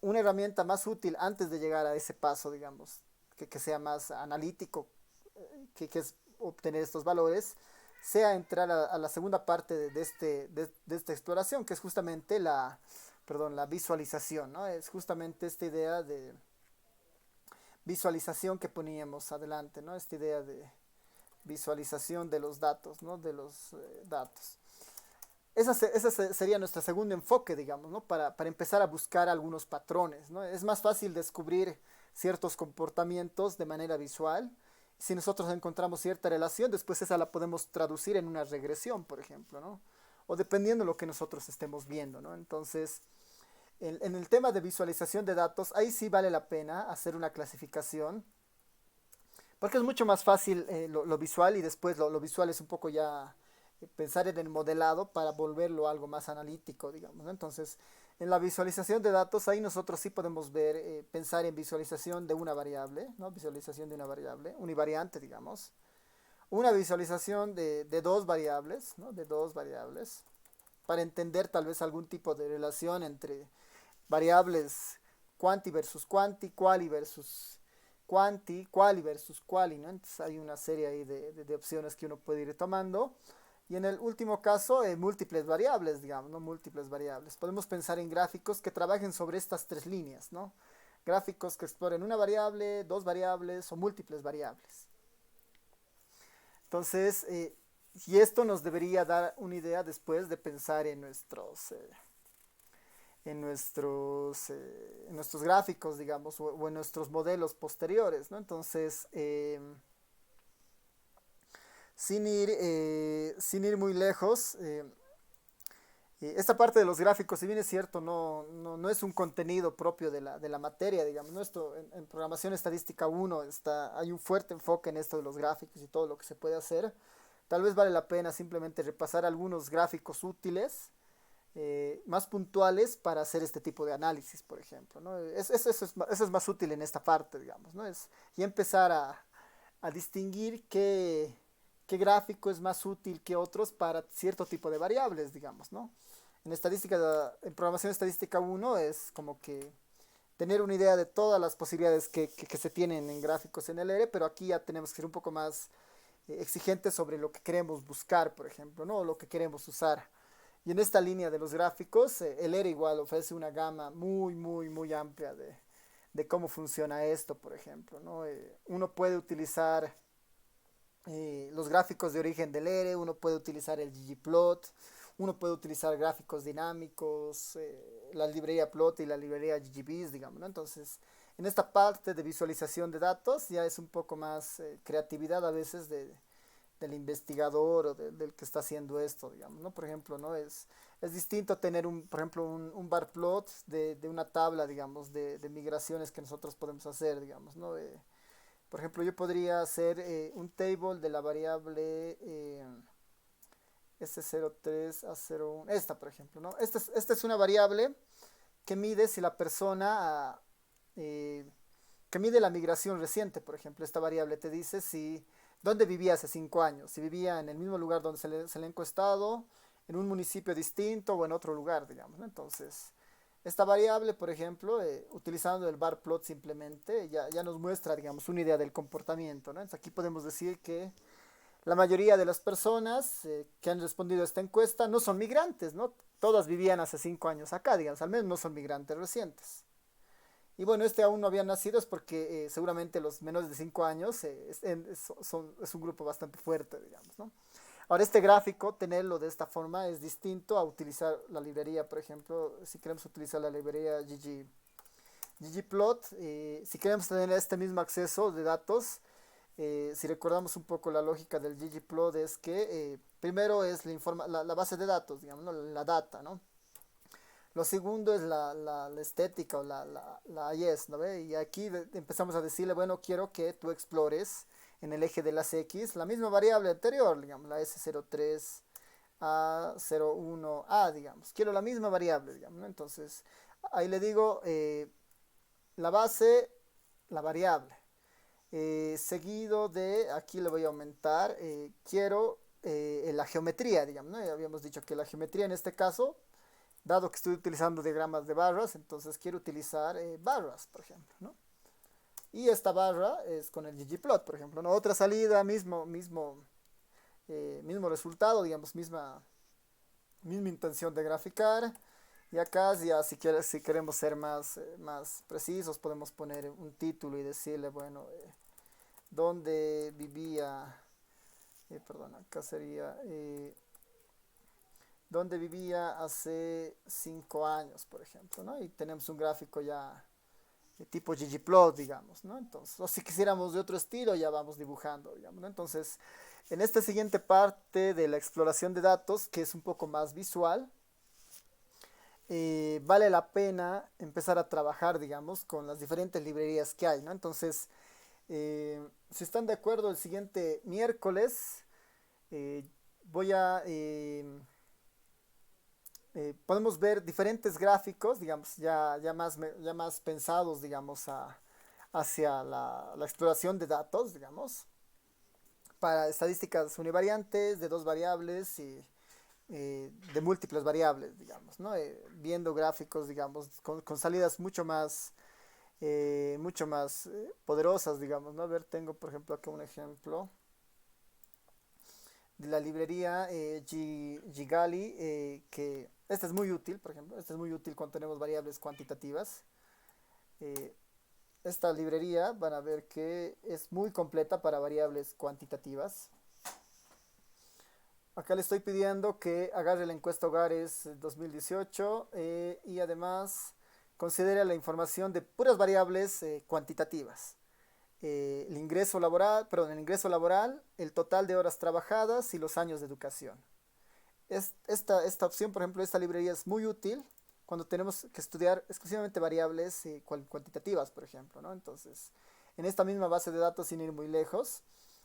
una herramienta más útil antes de llegar a ese paso, digamos, que sea más analítico, que es obtener estos valores, sea entrar a la segunda parte de esta exploración, que es justamente la visualización, ¿no? Es justamente esta idea de visualización que poníamos adelante, ¿no? Esta idea de visualización de los datos, ¿no? De los datos. Ese sería nuestro segundo enfoque, digamos, ¿no? Para empezar a buscar algunos patrones, ¿no? Es más fácil descubrir ciertos comportamientos de manera visual. Si nosotros encontramos cierta relación, después esa la podemos traducir en una regresión, por ejemplo, ¿no? O dependiendo de lo que nosotros estemos viendo, ¿no? Entonces, en el tema de visualización de datos, ahí sí vale la pena hacer una clasificación, porque es mucho más fácil lo visual y después lo visual es un poco ya pensar en el modelado para volverlo algo más analítico, digamos, ¿no? Entonces, en la visualización de datos, ahí nosotros sí podemos ver, pensar en visualización de una variable, ¿no? Visualización de una variable, univariante, digamos. Una visualización de dos variables, ¿no? De dos variables, para entender tal vez algún tipo de relación entre variables quanti versus quanti, quali versus quanti, quali versus quali, ¿no? Entonces hay una serie ahí de opciones que uno puede ir tomando. Y en el último caso, múltiples variables, digamos, ¿no? Múltiples variables. Podemos pensar en gráficos que trabajen sobre estas tres líneas, ¿no? Gráficos que exploren una variable, dos variables o múltiples variables. Entonces, y esto nos debería dar una idea después de pensar en nuestros gráficos, digamos, o en nuestros modelos posteriores, ¿no? Entonces, sin ir muy lejos, esta parte de los gráficos, si bien es cierto, no es un contenido propio de la materia, digamos, ¿no? Esto en programación estadística 1 hay un fuerte enfoque en esto de los gráficos y todo lo que se puede hacer. Tal vez vale la pena simplemente repasar algunos gráficos útiles, más puntuales para hacer este tipo de análisis, por ejemplo, ¿no? Eso es más útil en esta parte, digamos, ¿no? Y empezar a distinguir qué gráfico es más útil que otros para cierto tipo de variables, digamos, ¿no? En programación estadística 1 es como que tener una idea de todas las posibilidades que se tienen en gráficos en el R, pero aquí ya tenemos que ser un poco más exigentes sobre lo que queremos buscar, por ejemplo, ¿no? O lo que queremos usar. Y en esta línea de los gráficos, el R igual ofrece una gama muy, muy, muy amplia de cómo funciona esto, por ejemplo, ¿no? Uno puede utilizar los gráficos de origen del R, uno puede utilizar el ggplot, uno puede utilizar gráficos dinámicos, la librería plot y la librería ggvis, digamos, ¿no? Entonces, en esta parte de visualización de datos ya es un poco más creatividad a veces del investigador o del que está haciendo esto, digamos, ¿no? Por ejemplo, ¿no? Es distinto tener, por ejemplo, un bar plot de una tabla, digamos, de migraciones que nosotros podemos hacer, digamos, ¿no? Por ejemplo, yo podría hacer un table de la variable S03 a 01, esta, por ejemplo, ¿no? Esta es una variable que mide si la persona, que mide la migración reciente, por ejemplo. Esta variable te dice dónde vivía hace 5 años, si vivía en el mismo lugar donde se le ha encuestado, en un municipio distinto o en otro lugar, digamos, ¿no? Entonces, esta variable, por ejemplo, utilizando el bar plot simplemente, ya nos muestra, digamos, una idea del comportamiento, ¿no? Entonces, aquí podemos decir que la mayoría de las personas que han respondido a esta encuesta no son migrantes, ¿no? Todas vivían hace 5 años acá, digamos, al menos no son migrantes recientes. Y bueno, este aún no había nacido, es porque seguramente los menores de 5 años es un grupo bastante fuerte, digamos, ¿no? Ahora, este gráfico, tenerlo de esta forma es distinto a utilizar la librería, por ejemplo, si queremos utilizar la librería ggplot, si queremos tener este mismo acceso de datos, si recordamos un poco la lógica del ggplot, es que primero es la base de datos, digamos, ¿no? La data, ¿no? Lo segundo es la estética o la IS, ¿no ve? Y aquí empezamos a decirle, bueno, quiero que tú explores en el eje de las X la misma variable anterior, digamos, la S03, A01A, digamos. Quiero la misma variable, digamos, ¿no? Entonces, ahí le digo la base, la variable. Seguido de, aquí le voy a aumentar, quiero la geometría, digamos, ¿no? Ya habíamos dicho que la geometría en este caso, dado que estoy utilizando diagramas de barras, entonces quiero utilizar barras, por ejemplo, ¿no? Y esta barra es con el ggplot, por ejemplo, ¿no? Otra salida, mismo resultado, digamos, misma intención de graficar. Y acá ya si queremos ser más precisos, podemos poner un título y decirle, bueno, dónde vivía, perdón, acá sería, dónde vivía hace 5 años, por ejemplo, ¿no? Y tenemos un gráfico ya de tipo ggplot, digamos, ¿no? Entonces, o si quisiéramos de otro estilo, ya vamos dibujando, digamos, ¿no? Entonces, en esta siguiente parte de la exploración de datos, que es un poco más visual, vale la pena empezar a trabajar, digamos, con las diferentes librerías que hay, ¿no? Entonces, si están de acuerdo, el siguiente miércoles eh, voy a podemos ver diferentes gráficos, digamos, ya más pensados, digamos, hacia la exploración de datos, digamos, para estadísticas univariantes de dos variables y de múltiples variables, digamos, ¿no? Viendo gráficos, digamos, con salidas mucho más poderosas, digamos, ¿no? A ver, tengo, por ejemplo, acá un ejemplo de la librería Gigali, que esta es muy útil, por ejemplo, esta es muy útil cuando tenemos variables cuantitativas. Eh, Esta librería van a ver que es muy completa para variables cuantitativas. Acá le estoy pidiendo que agarre la encuesta hogares 2018 y además considere la información de puras variables cuantitativas. El ingreso laboral, el total de horas trabajadas y los años de educación. Esta opción, por ejemplo, esta librería es muy útil cuando tenemos que estudiar exclusivamente variables cuantitativas, por ejemplo, ¿no? Entonces, en esta misma base de datos, sin ir muy lejos,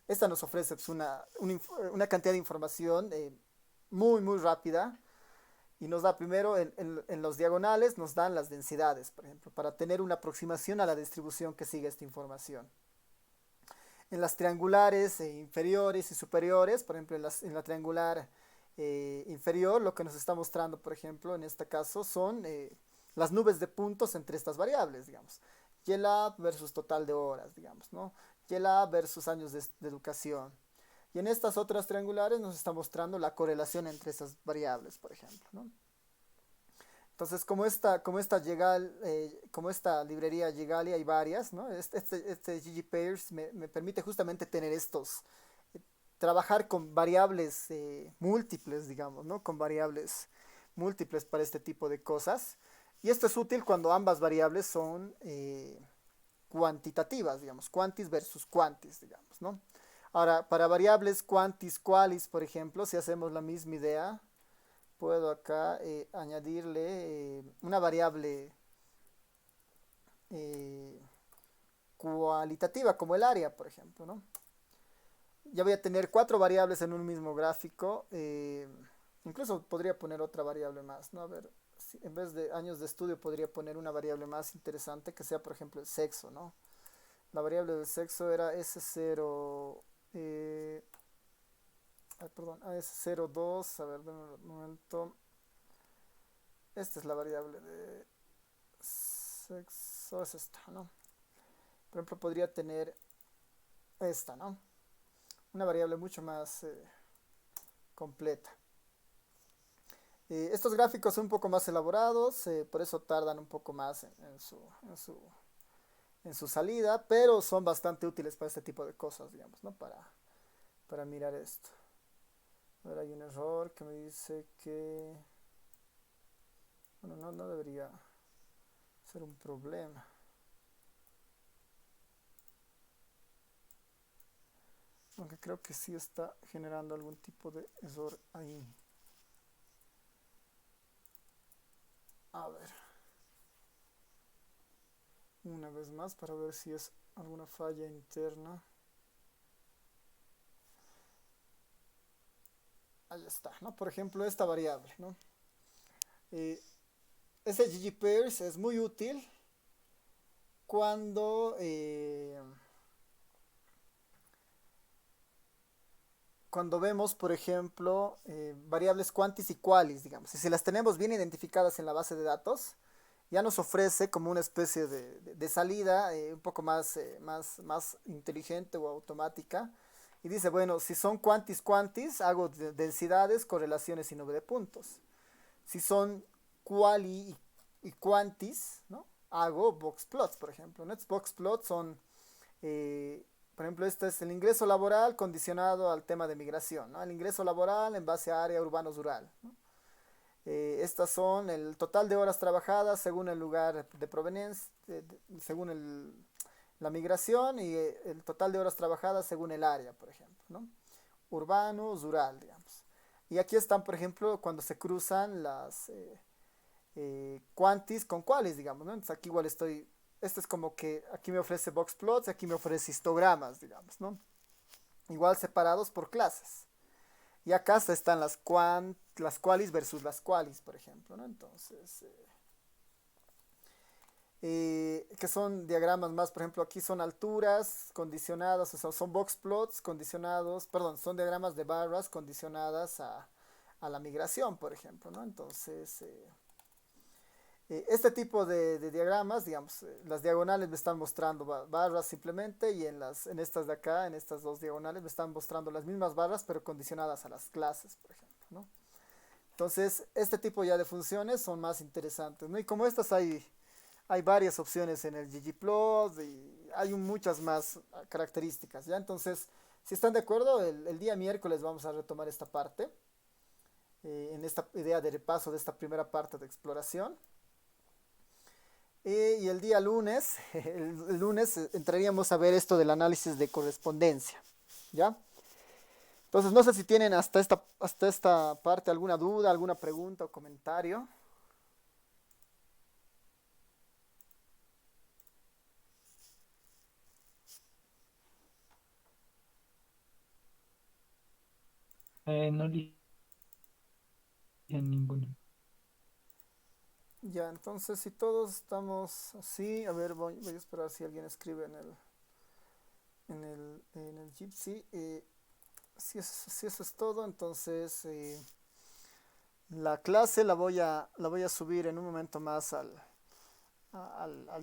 esta nos ofrece pues, una cantidad de información muy rápida y nos da primero en los diagonales, nos dan las densidades, por ejemplo, para tener una aproximación a la distribución que sigue esta información. En las triangulares inferiores y superiores, por ejemplo, en la triangular inferior, lo que nos está mostrando, por ejemplo, en este caso, son las nubes de puntos entre estas variables, digamos. YLA versus total de horas, digamos, ¿no? YLA versus años de educación. Y en estas otras triangulares nos está mostrando la correlación entre esas variables, por ejemplo, ¿no? Entonces, como esta librería Gigali hay varias, ¿no? Este ggpairs me permite justamente tener trabajar con variables múltiples, digamos, ¿no? Con variables múltiples para este tipo de cosas. Y esto es útil cuando ambas variables son cuantitativas, digamos, quantis versus quantis, digamos, ¿no? Ahora, para variables quantis, qualis, por ejemplo, si hacemos la misma idea, puedo acá añadirle una variable eh, cualitativa como el área, por ejemplo, ¿no? Ya voy a tener 4 variables en un mismo gráfico. Incluso podría poner otra variable más, ¿no? A ver, si en vez de años de estudio podría poner una variable más interesante que sea, por ejemplo, el sexo, ¿no? La variable del sexo era S0, perdón, S02, a ver, un momento. Esta es la variable de sexo, es esta, ¿no? Por ejemplo, podría tener esta, ¿no? Una variable mucho más completa. Estos gráficos son un poco más elaborados, por eso tardan un poco más en su en su salida, pero son bastante útiles para este tipo de cosas, digamos, ¿no? Para mirar esto. Ahora hay un error que me dice que, bueno, no debería ser un problema. Aunque creo que sí está generando algún tipo de error ahí. A ver, una vez más para ver si es alguna falla interna. Ahí está, ¿no? Por ejemplo, esta variable, ¿no? Eh, este ggpairs es muy útil cuando, cuando vemos, por ejemplo, variables quantis y qualis, digamos. Y si las tenemos bien identificadas en la base de datos, ya nos ofrece como una especie de salida un poco más inteligente o automática. Y dice, bueno, si son quantis quantis, hago densidades, correlaciones y nube de puntos. Si son quali y quantis, ¿no? Hago box plots, por ejemplo. ¿No? Box plots son, eh, por ejemplo, este es el ingreso laboral condicionado al tema de migración, ¿no? El ingreso laboral en base a área urbano-rural, ¿no? Estas son el total de horas trabajadas según el lugar de proveniencia, según la migración y el total de horas trabajadas según el área, por ejemplo, ¿no? Urbano, rural, digamos. Y aquí están, por ejemplo, cuando se cruzan las quantis con qualis, digamos, ¿no? Entonces aquí igual estoy, esto es como que aquí me ofrece box plots y aquí me ofrece histogramas, digamos, ¿no? Igual separados por clases. Y acá están las qualis versus las qualis, por ejemplo, ¿no? Entonces, que son diagramas más, por ejemplo, aquí son alturas condicionadas, o sea, son box plots condicionados, perdón, son diagramas de barras condicionadas a la migración, por ejemplo, ¿no? Entonces, este tipo de diagramas, digamos, las diagonales me están mostrando barras simplemente y en estas de acá, en estas dos diagonales, me están mostrando las mismas barras pero condicionadas a las clases, por ejemplo, ¿no? Entonces, este tipo ya de funciones son más interesantes, ¿no? Y como estas hay varias opciones en el ggplot y hay muchas más características, ¿ya? Entonces, si están de acuerdo, el día miércoles vamos a retomar esta parte, en esta idea de repaso de esta primera parte de exploración. Y el día lunes, el lunes entraríamos a ver esto del análisis de correspondencia, ¿ya? Entonces, no sé si tienen hasta esta parte alguna duda, alguna pregunta o comentario. No dije ninguno. Ya, entonces, si todos estamos así, a ver, voy a esperar si alguien escribe en el Gypsy. Si eso es todo, entonces la clase la voy a subir en un momento más al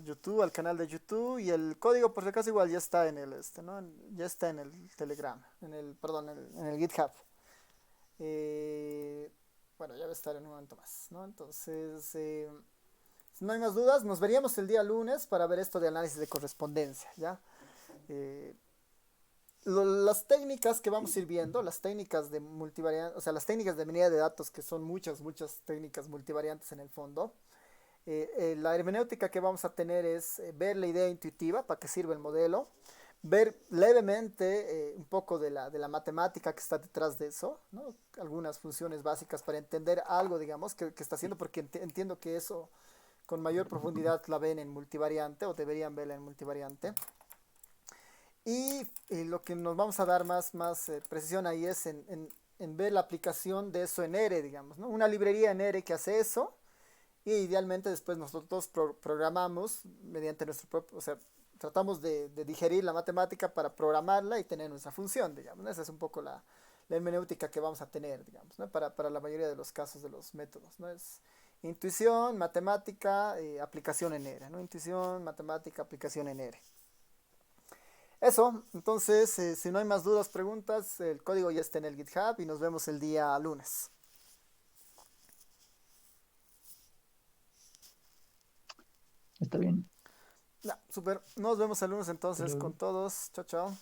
YouTube, al canal de YouTube y el código por si acaso igual ya está en el ¿no? Ya está en el Telegram, perdón, en el GitHub. Eh, bueno, ya va a estar en un momento más, ¿no? Entonces, si no hay más dudas, nos veríamos el día lunes para ver esto de análisis de correspondencia, ¿ya? Eh, las técnicas que vamos a ir viendo, las técnicas de multivariante, o sea, las técnicas de minería de datos, que son muchas técnicas multivariantes en el fondo. La hermenéutica que vamos a tener es ver la idea intuitiva, para qué sirve el modelo, ver levemente un poco de la matemática que está detrás de eso, ¿no? Algunas funciones básicas para entender algo, digamos, que está haciendo, porque entiendo que eso con mayor profundidad la ven en multivariante o deberían verla en multivariante. Y lo que nos vamos a dar más precisión ahí es en ver la aplicación de eso en R, digamos, ¿no? Una librería en R que hace eso y idealmente después nosotros programamos mediante nuestro propio, o sea, tratamos de digerir la matemática para programarla y tener nuestra función, digamos, ¿no? Esa es un poco la hermenéutica que vamos a tener, digamos, ¿no? Para la mayoría de los casos de los métodos, ¿no? Es intuición, matemática, aplicación en R, ¿no? Intuición, matemática, aplicación en R. Eso, entonces, si no hay más dudas, preguntas, el código ya está en el GitHub y nos vemos el día lunes. Está bien. Ya, súper. Nos vemos el lunes entonces Pero con todos. Chao, chao.